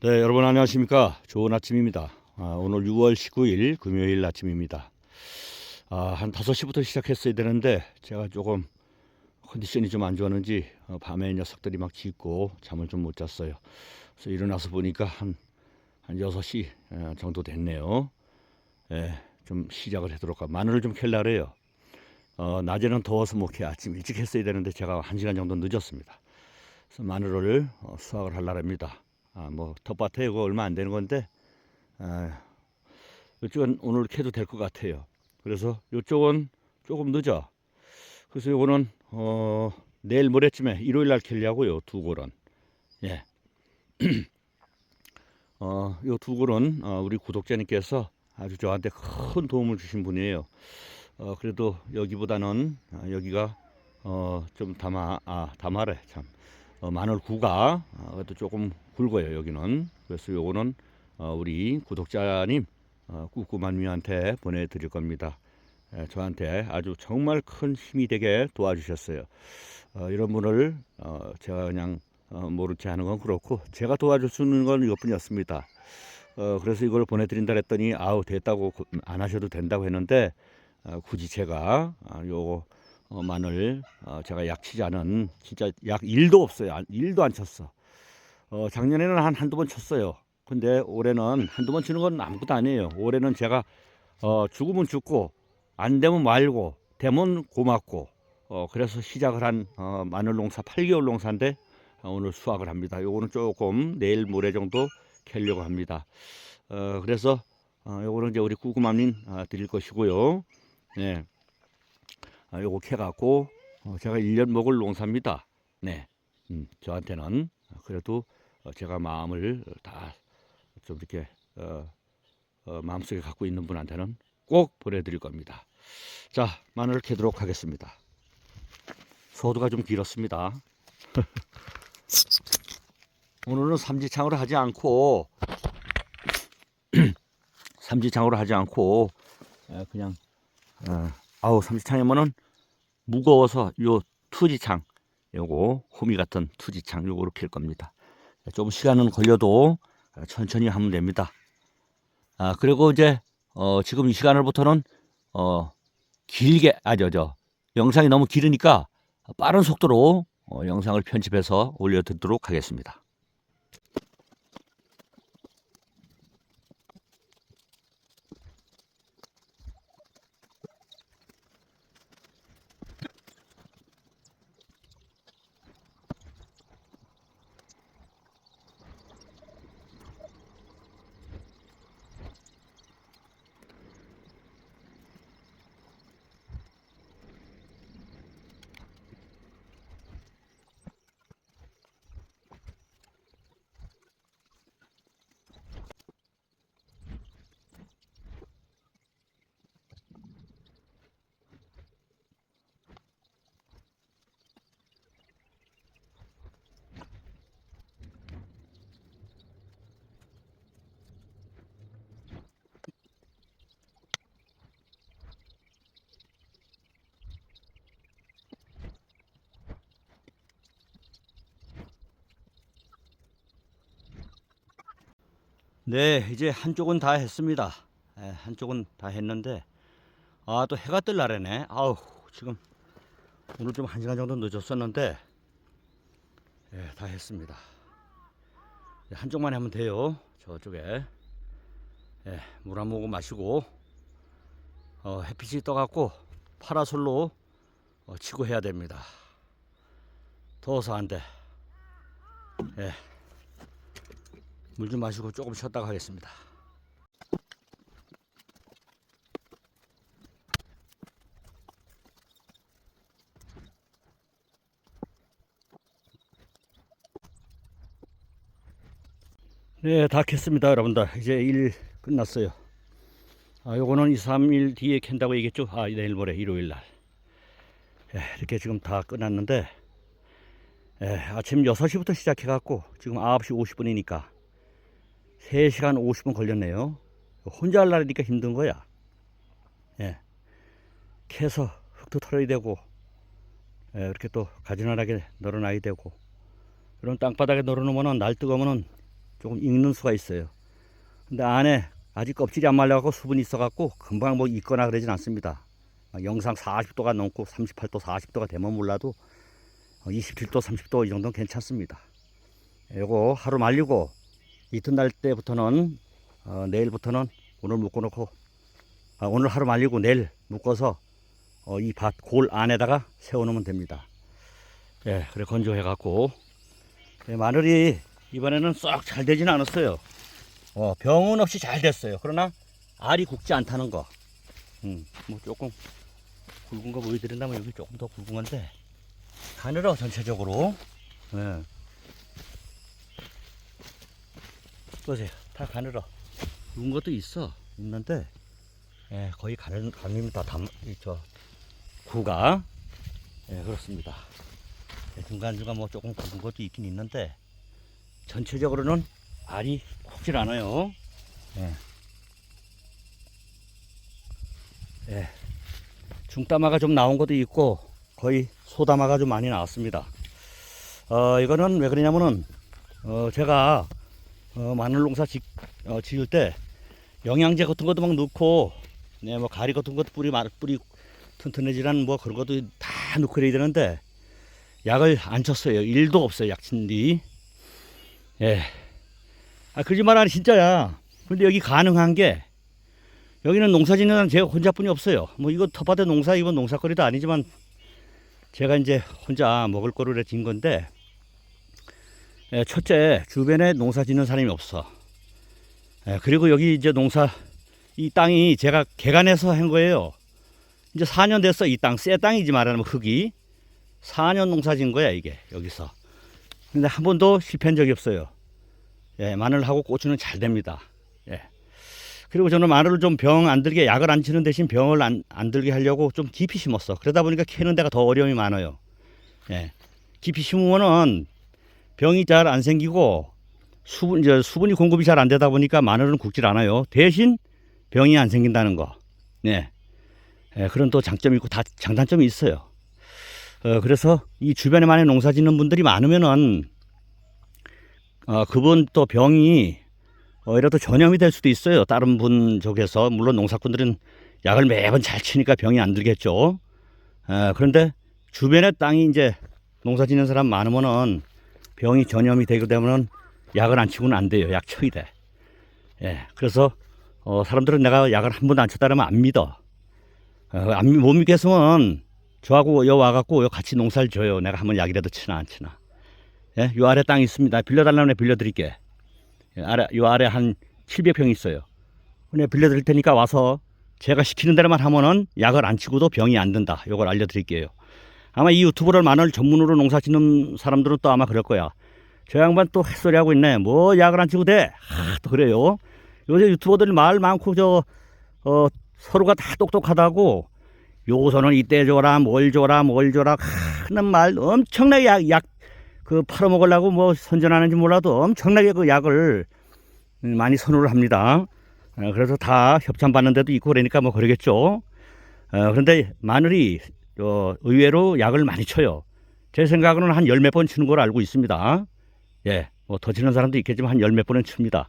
네, 여러분 안녕하십니까? 좋은 아침입니다. 오늘 6월 19일 금요일 아침입니다. 한 5시부터 시작했어야 되는데 제가 조금 컨디션이 좀 안 좋았는지 밤에 녀석들이 막 짖고 잠을 좀 못 잤어요. 그래서 일어나서 보니까 한 6시 정도 됐네요. 예, 좀 시작을 하도록 마늘을 좀 캘라 그래요. 낮에는 더워서 못 캐. 아침 일찍 했어야 되는데 제가 1시간 정도 늦었습니다. 그래서 마늘을 수확을 하려고 합니다. 뭐 텃밭에 이거 얼마 안 되는 건데 이쪽은 오늘 캐도 될 것 같아요. 그래서 이쪽은 조금 늦어. 그래서 이거는 내일 모레쯤에 일요일 날 캘려고요. 두 골은. 예. 요 두 골은 우리 구독자님께서 아주 저한테 큰 도움을 주신 분이에요. 그래도 여기보다는 여기가 좀 담아래 참. 마늘 구가 그것도 조금 굵어요. 여기는. 그래서 요거는 우리 구독자님 꾸꾸만미한테 보내드릴 겁니다. 저한테 아주 정말 큰 힘이 되게 도와주셨어요. 이런 분을 제가 그냥 모르지 하는 건 그렇고 제가 도와줄 수 있는 건 이것뿐이었습니다. 그래서 이걸 보내드린다 했더니 아우 됐다고 안 하셔도 된다고 했는데 굳이 제가 요거 마늘 제가 약 치지 않은 진짜 약 1도 없어요. 1도 안 쳤어. 작년에는 한두 번 쳤어요. 근데 올해는 한두 번 치는 건 아무것도 아니에요. 올해는 제가 죽으면 죽고 안 되면 말고 되면 고맙고 그래서 시작을 한 마늘 농사 8개월 농사인데 오늘 수확을 합니다. 요거는 조금 내일 모레 정도 캘려고 합니다. 그래서 요거는 이제 우리 꾸꾸맘님 드릴 것이고요. 네. 요거 캐갖고 제가 1년 먹을 농사입니다. 네. 저한테는 그래도 제가 마음을 다 좀 이렇게 마음속에 갖고 있는 분한테는 꼭 보내드릴 겁니다. 자, 마늘을 캐도록 하겠습니다. 소두가 좀 길었습니다. 오늘은 삼지창으로 하지 않고 그냥 삼지창이면은 무거워서 요 투지창 요거 호미 같은 투지창 요거로 캘 겁니다. 좀 시간은 걸려도 천천히 하면 됩니다. 그리고 이제 지금 이 시간을부터는 길게 영상이 너무 길으니까 빠른 속도로 영상을 편집해서 올려드리도록 하겠습니다. 네, 이제 한쪽은 다 했습니다. 한쪽은 다 했는데 또 해가 뜰 날에네. 지금 오늘 좀 1시간 정도 늦었었는데 다 했습니다. 한쪽만 하면 돼요. 저쪽에 물 한 모금 마시고 햇빛이 떠갖고 파라솔로 치고 해야 됩니다. 더워서 안 돼. 물 좀 마시고 조금 쉬었다가 하겠습니다. 네, 다 캤습니다, 여러분들. 이제 일 끝났어요. 요거는 2, 3일 뒤에 캔다고 얘기했죠. 내일 모레 일요일 날. 이렇게 지금 다 끝났는데, 아침 6시부터 시작해갖고, 지금 9시 50분이니까, 3시간 50분 걸렸네요. 혼자 하려니까 힘든 거야. 캐서 흙도 털어야 되고, 이렇게 또 가지런하게 널어놔야 되고, 그럼 땅바닥에 널어놓으면 날 뜨거우면 조금 익는 수가 있어요. 근데 안에 아직 껍질이 안 말라갖고 수분이 있어갖고 금방 뭐 익거나 그러진 않습니다. 영상 40도가 넘고 38도, 40도가 되면 몰라도 27도, 30도 이 정도는 괜찮습니다. 요거 하루 말리고 이튿날 때부터는 내일부터는 오늘 묶어놓고 오늘 하루 말리고 내일 묶어서 이 밭 골 안에다가 세워놓으면 됩니다. 예, 그래 건조해갖고 마늘이 이번에는 썩 잘 되지는 않았어요. 병은 없이 잘 됐어요. 그러나 알이 굵지 않다는 거. 뭐 조금 굵은 거 보여드린다면 여기 조금 더 굵은 건데 가늘어 전체적으로. 예. 보세요, 다 가늘어. 굵은 것도 있는데 예, 거의 가늘입니다. 구가. 예, 그렇습니다. 중간중간 뭐 조금 굵은 것도 있긴 있는데 전체적으로는 알이 굵질 않아요. 예. 예. 중따마가 좀 나온 것도 있고 거의 소다마가 좀 많이 나왔습니다. 이거는 왜 그러냐면은 제가 마늘 농사 지을 때 영양제 같은 것도 막 넣고 네, 뭐 가리 같은 것도 뿌리 튼튼해지라는 뭐 그런 것도 다 넣고 그래야 되는데 약을 안 쳤어요. 1도 없어요. 약 친 뒤. 예. 그러지 말아니 진짜야. 근데 여기 가능한 게 여기는 농사 짓는 사람 제가 혼자뿐이 없어요. 뭐 이거 텃밭에 이건 농사거리도 아니지만 제가 이제 혼자 먹을 거를 진 건데 예, 첫째 주변에 농사 짓는 사람이 없어. 예, 그리고 여기 이제 이 땅이 제가 개간해서 한 거예요. 이제 4년 됐어. 이 땅 새 땅이지 말하면 흙이 4년 농사 진 거야 이게 여기서. 근데 한 번도 실패한 적이 없어요. 예, 마늘하고 고추는 잘 됩니다. 예. 그리고 저는 마늘을 좀 병 안 들게 약을 안 치는 대신 병을 안 들게 하려고 좀 깊이 심었어. 그러다 보니까 캐는 데가 더 어려움이 많아요. 예. 깊이 심으면은 병이 잘 안 생기고 수분이 공급이 잘 안 되다 보니까 마늘은 굵질 않아요. 대신 병이 안 생긴다는 거. 네. 예, 그런 또 장점이 있고 다 장단점이 있어요. 그래서 이 주변에 많이 농사 짓는 분들이 많으면은 그분 또 병이 이라도 전염이 될 수도 있어요. 다른 분 쪽에서. 물론 농사꾼들은 약을 매번 잘 치니까 병이 안 들겠죠. 그런데 주변에 땅이 이제 농사 짓는 사람 많으면은 병이 전염이 되게 되면은 약을 안 치고는 안 돼요. 약 쳐야 돼. 예. 그래서 사람들은 내가 약을 한 번도 안 쳤다 그러면 안 믿어. 못 믿겠으면 저하고 여 와갖고 같이 농사를 줘요. 내가 한번 약이라도 치나 안 치나. 예? 요 아래 땅이 있습니다. 빌려달라면 빌려드릴게. 요 아래 한 700평이 있어요. 근데 빌려드릴 테니까 와서 제가 시키는 대로만 하면은 약을 안 치고도 병이 안 든다. 요걸 알려드릴게요. 아마 이 유튜브를 마늘 전문으로 농사 짓는 사람들은 또 아마 그럴 거야. 저 양반 또 햇소리 하고 있네. 뭐 약을 안 치고 돼? 또 그래요. 요새 유튜버들 말 많고 서로가 다 똑똑하다고 요소는 이때 줘라 뭘 줘라 하는 말 엄청나게 약 팔아먹으려고 뭐 선전하는지 몰라도 엄청나게 그 약을 많이 선호를 합니다. 그래서 다 협찬받는 데도 있고 그러니까 뭐 그러겠죠. 그런데 마늘이 의외로 약을 많이 쳐요. 제 생각으로는 한 10몇 번 치는 걸 알고 있습니다. 예, 뭐 더 치는 사람도 있겠지만 한 10몇 번은 칩니다.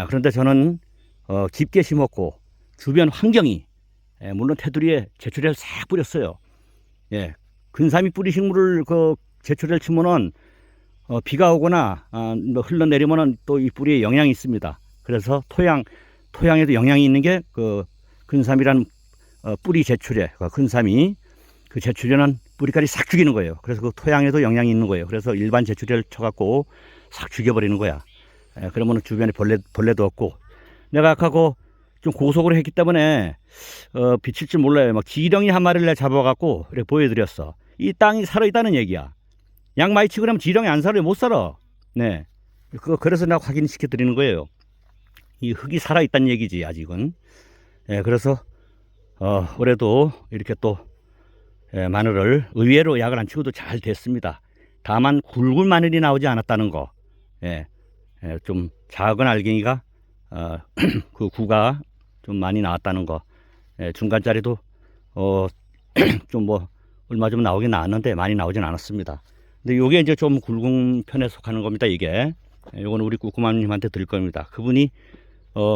그런데 저는 깊게 심었고 주변 환경이 물론 테두리에 제초제를 싹 뿌렸어요. 예, 근사미 뿌리 식물을 제초제를 치면은 비가 오거나 뭐 흘러내리면은 또 이 뿌리에 영향이 있습니다. 그래서 토양에도 영향이 있는 게 근삼이라는 뿌리 제초제, 근삼이 그 제초제는 뿌리까지 싹 죽이는 거예요. 그래서 그 토양에도 영향이 있는 거예요. 그래서 일반 제초제를 쳐갖고 싹 죽여버리는 거야. 그러면 주변에 벌레도 없고 내가 아까 좀 고속으로 했기 때문에 비칠 줄 몰라요. 막 지렁이 한 마리를 내가 잡아갖고 이렇게 보여드렸어. 이 땅이 살아있다는 얘기야. 약 많이 치고 그러면 지렁이 안 살아요. 못 살아. 네. 그래서 내가 확인시켜 드리는 거예요. 이 흙이 살아있다는 얘기지 아직은. 그래서 올해도 이렇게 또 마늘을 의외로 약을 안 치고도 잘 됐습니다. 다만 굵은 마늘이 나오지 않았다는 거. 좀 작은 알갱이가 그 구가 좀 많이 나왔다는 거. 중간짜리도 좀 뭐 얼마 좀 나오긴 나왔는데 많이 나오진 않았습니다. 근데 요게 이제 좀 굵은 편에 속하는 겁니다. 이게 요거는 우리 꾸꾸맘님한테 드릴 겁니다. 그분이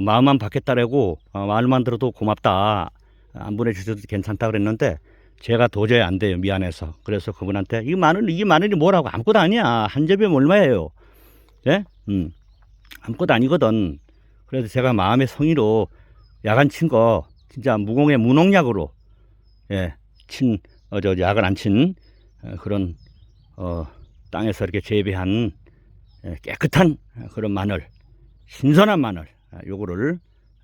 마음만 받겠다라고 말만 들어도 고맙다, 안 보내주셔도 괜찮다 그랬는데 제가 도저히 안 돼요, 미안해서. 그래서 그분한테 이게 마늘이 뭐라고, 아무것도 아니야, 한 접이면 얼마예요, 예? 아무것도 아니거든. 그래서 제가 마음의 성의로 야간 친 거 진짜 무공해 무농약으로, 예, 약을 안 친 그런 땅에서 이렇게 재배한 깨끗한 그런 마늘, 신선한 마늘, 요거를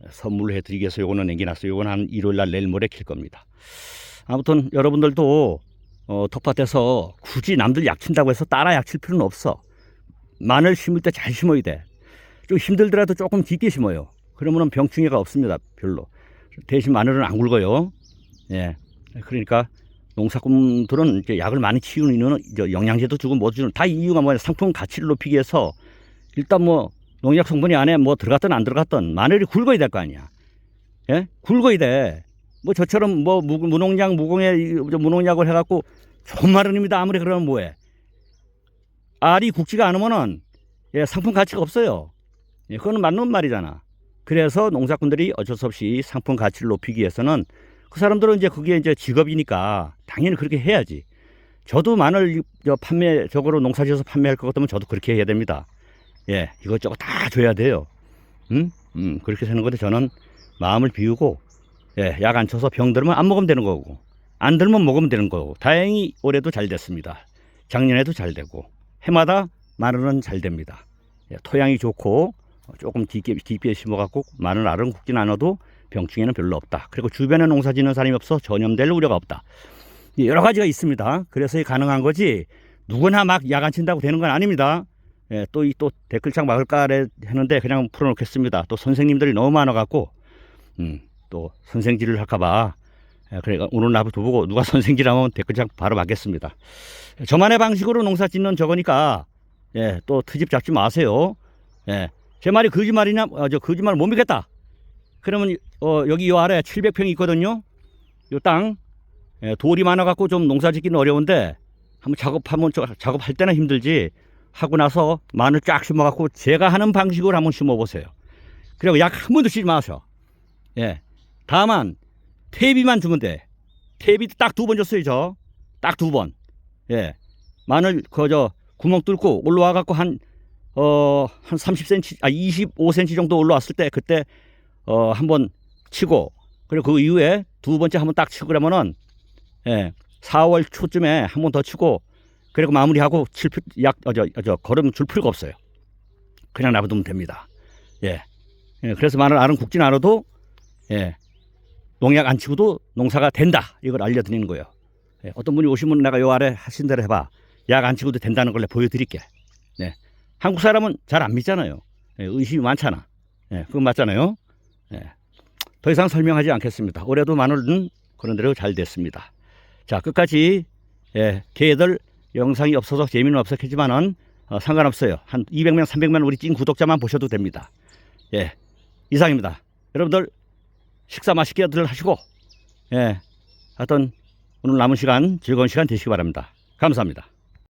선물해 드리기 위해서 요거는 남겨놨어요. 요거는 한 일요일날 내일 모레 킬 겁니다. 아무튼 여러분들도 텃밭에서 굳이 남들 약 친다고 해서 따라 약 칠 필요는 없어. 마늘 심을 때 잘 심어야 돼. 좀 힘들더라도 조금 깊게 심어요. 그러면 병충해가 없습니다, 별로. 대신 마늘은 안 굵어요. 예, 그러니까 농사꾼들은 이제 약을 많이 치우는 이유는 영양제도 주고 뭐 주는 다 이유가 뭐냐, 상품 가치를 높이기 위해서. 일단 뭐 농약 성분이 안에 뭐 들어갔든 안 들어갔든 마늘이 굵어야 될 거 아니야. 예, 굵어야 돼. 뭐 저처럼 뭐 무농약 무공해 무농약을 해갖고 좋은 마늘입니다 아무리 그러면 뭐해. 알이 굵지가 않으면은 상품 가치가 없어요. 그거는 맞는 말이잖아. 그래서 농사꾼들이 어쩔 수 없이 상품 가치를 높이기 위해서는, 그 사람들은 이제 그게 이제 직업이니까 당연히 그렇게 해야지. 저도 마늘 판매적으로 농사지어서 판매할 것 같으면 저도 그렇게 해야 됩니다. 예, 이것저것 다 줘야 돼요. 그렇게 되는 건데 저는 마음을 비우고, 약 안 쳐서 병 들면 안 먹으면 되는 거고, 안 들면 먹으면 되는 거고. 다행히 올해도 잘 됐습니다. 작년에도 잘 되고, 해마다 마늘은 잘 됩니다. 토양이 좋고 조금 깊게 심어갖고 마늘 알은 굵진 않아도 병충해는 별로 없다. 그리고 주변에 농사 짓는 사람이 없어 전염될 우려가 없다. 여러 가지가 있습니다. 그래서 가능한 거지 누구나 막 약 안 친다고 되는 건 아닙니다. 또 댓글창 막을까 했는데 그냥 풀어놓겠습니다. 또 선생님들이 너무 많아갖고 또 선생질을 할까봐. 그러니까 오늘 나부터 보고 누가 선생질하면 댓글창 바로 막겠습니다. 저만의 방식으로 농사 짓는 저거니까 또 트집 잡지 마세요. 제 말이 거짓말이냐? 저 거짓말 못 믿겠다. 그러면 여기 요 아래 700평이 있거든요. 요 땅 돌이 많아갖고 좀 농사 짓기는 어려운데 한번 작업할 때는 힘들지, 하고 나서 마늘 쫙 심어갖고 제가 하는 방식으로 한번 심어보세요. 그리고 약 한 번도 쓰지 마셔. 다만 퇴비만 주면 돼. 퇴비 딱 2번 줬어요. 딱 2번. 마늘 구멍 뚫고 올라와갖고 한 30cm, 25cm 정도 올라왔을 때 그때 한번 치고, 그리고 그 이후에 2번째 한번 딱 치고 그러면은 4월 초쯤에 한번 더 치고, 그리고 마무리하고 거름 줄 필요가 없어요. 그냥 놔두면 됩니다. 그래서 마늘 알은 굵진 않아도 농약 안 치고도 농사가 된다, 이걸 알려드리는 거예요. 어떤 분이 오시면 내가 요 아래 하신 대로 해봐, 약 안 치고도 된다는 걸 보여드릴게. 한국 사람은 잘 안 믿잖아요. 의심이 많잖아. 그건 맞잖아요. 더 이상 설명하지 않겠습니다. 올해도 마늘은 그런 대로 잘 됐습니다. 자, 끝까지 개들 영상이 없어서 재미는 없었겠지만은 상관없어요. 한 200명 300명 우리 찐 구독자만 보셔도 됩니다. 이상입니다. 여러분들 식사 맛있게들 하시고 하여튼 오늘 남은 시간 즐거운 시간 되시기 바랍니다. 감사합니다.